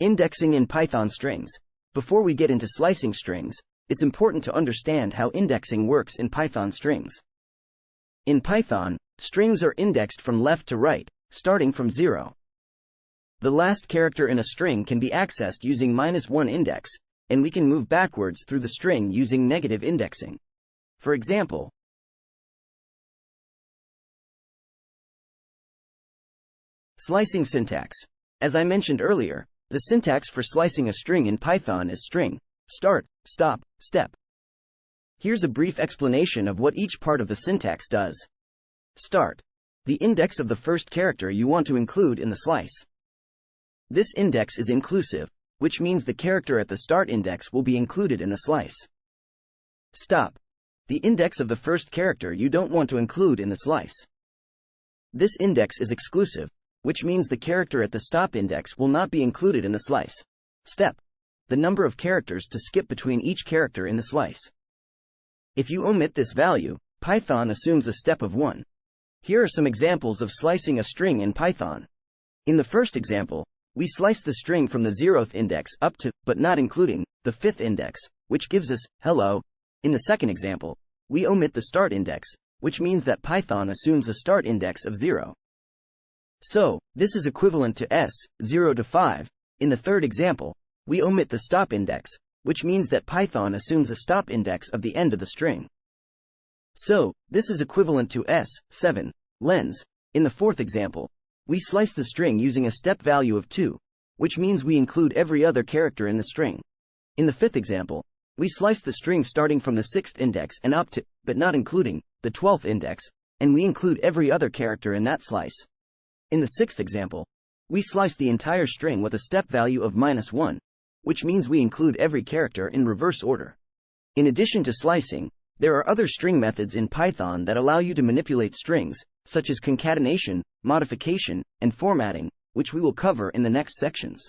Indexing in Python strings. Before we get into slicing strings, it's important to understand how indexing works in Python strings. In Python, strings are indexed from left to right, starting from 0. The last character in a string can be accessed using -1 index, and we can move backwards through the string using negative indexing. For example, slicing syntax. As I mentioned earlier, the syntax for slicing a string in Python is string, start, stop, step. Here's a brief explanation of what each part of the syntax does. Start. The index of the first character you want to include in the slice. This index is inclusive, which means the character at the start index will be included in the slice. Stop. The index of the first character you don't want to include in the slice. This index is exclusive, which means the character at the stop index will not be included in the slice. Step. The number of characters to skip between each character in the slice. If you omit this value, Python assumes a step of 1. Here are some examples of slicing a string in Python. In the first example, we slice the string from the 0th index up to, but not including, the 5th index, which gives us, hello. In the second example, we omit the start index, which means that Python assumes a start index of 0. So, this is equivalent to s, 0 to 5. In the third example, we omit the stop index, which means that Python assumes a stop index of the end of the string. So, this is equivalent to s, 7, lens. In the fourth example, we slice the string using a step value of 2, which means we include every other character in the string. In the fifth example, we slice the string starting from the 6th index and up to, but not including, the 12th index, and we include every other character in that slice. In the sixth example, we slice the entire string with a step value of -1, which means we include every character in reverse order. In addition to slicing, there are other string methods in Python that allow you to manipulate strings, such as concatenation, modification, and formatting, which we will cover in the next sections.